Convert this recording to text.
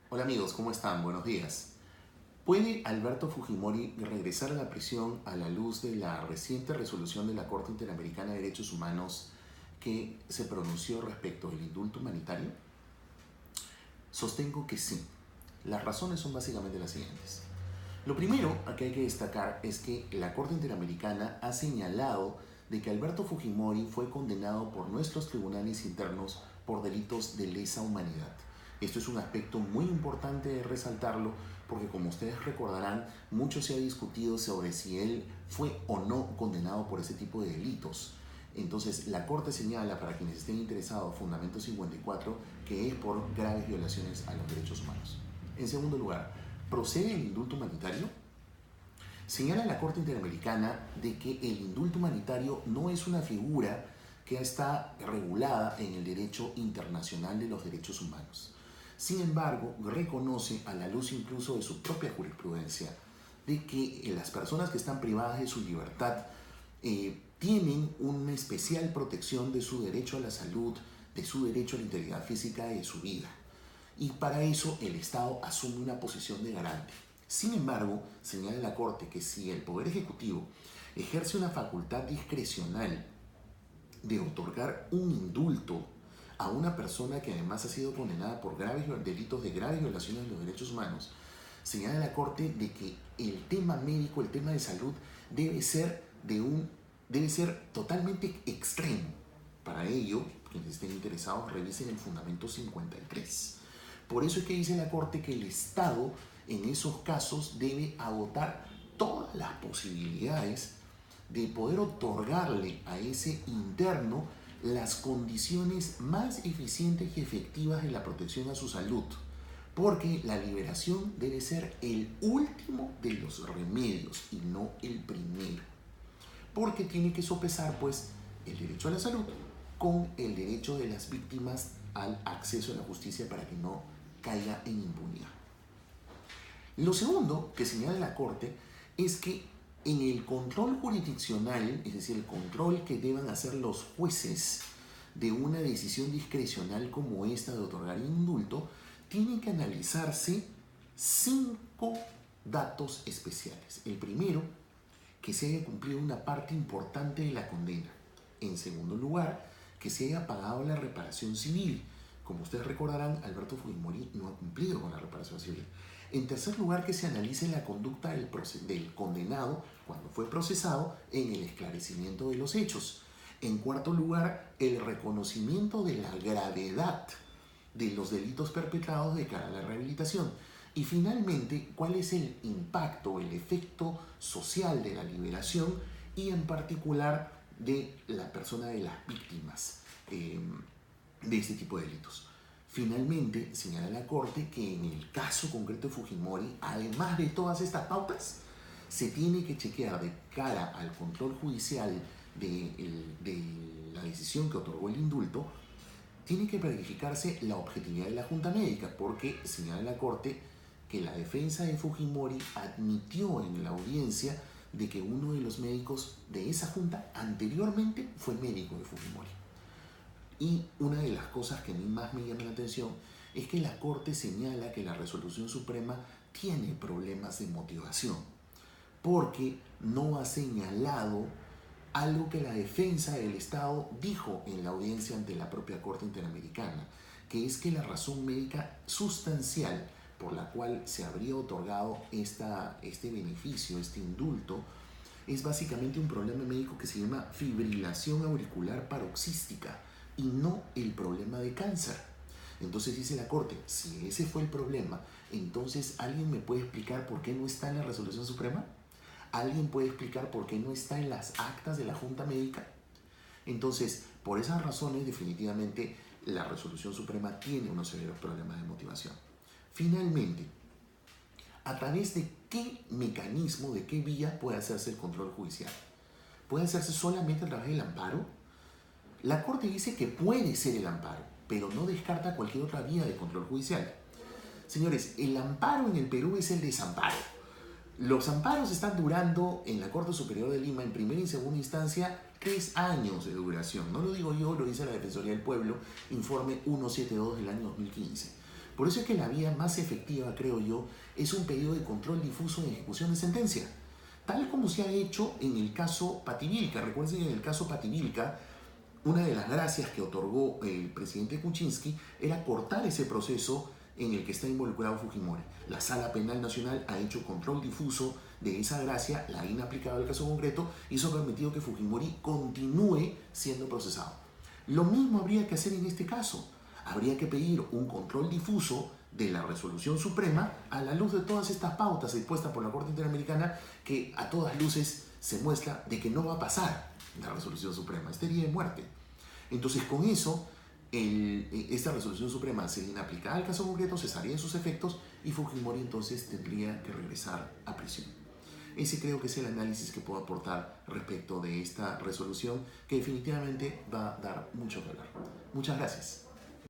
Hola amigos, ¿cómo están? Buenos días. ¿Puede Alberto Fujimori regresar a la prisión a la luz de la reciente resolución de la Corte Interamericana de Derechos Humanos que se pronunció respecto del indulto humanitario? Sostengo que sí. Las razones son básicamente las siguientes. Lo primero que hay que destacar es que la Corte Interamericana ha señalado de que Alberto Fujimori fue condenado por nuestros tribunales internos por delitos de lesa humanidad. Esto es un aspecto muy importante de resaltarlo porque, como ustedes recordarán, mucho se ha discutido sobre si él fue o no condenado por ese tipo de delitos. Entonces, la Corte señala, para quienes estén interesados, Fundamento 54, que es por graves violaciones a los derechos humanos. En segundo lugar, ¿procede el indulto humanitario? Señala la Corte Interamericana de que el indulto humanitario no es una figura que está regulada en el derecho internacional de los derechos humanos. Sin embargo, reconoce, a la luz incluso de su propia jurisprudencia, de que las personas que están privadas de su libertad tienen una especial protección de su derecho a la salud, de su derecho a la integridad física y de su vida. Y para eso el Estado asume una posición de garante. Sin embargo, señala la Corte que si el Poder Ejecutivo ejerce una facultad discrecional de otorgar un indulto a una persona que además ha sido condenada por graves delitos de graves violaciones de los derechos humanos, señala la Corte de que el tema médico, el tema de salud, debe ser totalmente extremo. Para ello, quienes estén interesados, revisen el Fundamento 53. Por eso es que dice la Corte que el Estado en esos casos debe agotar todas las posibilidades de poder otorgarle a ese interno las condiciones más eficientes y efectivas de la protección a su salud, porque la liberación debe ser el último de los remedios y no el primero, porque tiene que sopesar pues el derecho a la salud con el derecho de las víctimas al acceso a la justicia para que no caiga en impunidad. Lo segundo que señala la Corte es que en el control jurisdiccional, es decir, el control que deban hacer los jueces de una decisión discrecional como esta de otorgar indulto, tienen que analizarse 5 datos especiales. El primero, que se haya cumplido una parte importante de la condena. En segundo lugar, que se haya pagado la reparación civil. Como ustedes recordarán, Alberto Fujimori no ha cumplido con la reparación civil. En tercer lugar, que se analice la conducta del condenado cuando fue procesado en el esclarecimiento de los hechos. En cuarto lugar, el reconocimiento de la gravedad de los delitos perpetrados de cara a la rehabilitación. Y finalmente, cuál es el impacto, el efecto social de la liberación y en particular de la persona de las víctimas de este tipo de delitos. Finalmente, señala la Corte que en el caso concreto de Fujimori, además de todas estas pautas, se tiene que chequear de cara al control judicial de la decisión que otorgó el indulto, tiene que verificarse la objetividad de la Junta Médica, porque señala la Corte que la defensa de Fujimori admitió en la audiencia de que uno de los médicos de esa junta anteriormente fue médico de Fujimori. Y una de las cosas que a mí más me llama la atención es que la Corte señala que la Resolución Suprema tiene problemas de motivación, porque no ha señalado algo que la defensa del Estado dijo en la audiencia ante la propia Corte Interamericana, que es que la razón médica sustancial por la cual se habría otorgado este beneficio, este indulto, es básicamente un problema médico que se llama fibrilación auricular paroxística y no el problema de cáncer. Entonces dice la Corte, si ese fue el problema, entonces ¿alguien me puede explicar por qué no está en la Resolución Suprema? ¿Alguien puede explicar por qué no está en las actas de la Junta Médica? Entonces, por esas razones, definitivamente, la Resolución Suprema tiene unos severos problemas de motivación. Finalmente, ¿a través de qué mecanismo, de qué vía puede hacerse el control judicial? ¿Puede hacerse solamente a través del amparo? La Corte dice que puede ser el amparo, pero no descarta cualquier otra vía de control judicial. Señores, el amparo en el Perú es el desamparo. Los amparos están durando en la Corte Superior de Lima en primera y segunda instancia 3 años de duración. No lo digo yo, lo dice la Defensoría del Pueblo, informe 172 del año 2015. Por eso es que la vía más efectiva, creo yo, es un pedido de control difuso de ejecución de sentencia. Tal como se ha hecho en el caso Pativilca. Recuerden que en el caso Pativilca, una de las gracias que otorgó el presidente Kuczynski era cortar ese proceso en el que está involucrado Fujimori. La Sala Penal Nacional ha hecho control difuso de esa gracia, la ha inaplicado al caso concreto y eso ha permitido que Fujimori continúe siendo procesado. Lo mismo habría que hacer en este caso. Habría que pedir un control difuso de la resolución suprema a la luz de todas estas pautas expuestas por la Corte Interamericana que a todas luces se muestra de que no va a pasar la resolución suprema, estaría de muerte. Entonces con eso, esta resolución suprema sería inaplicada al caso concreto, cesaría sus efectos y Fujimori entonces tendría que regresar a prisión. Ese creo que es el análisis que puedo aportar respecto de esta resolución que definitivamente va a dar mucho que hablar. Muchas gracias.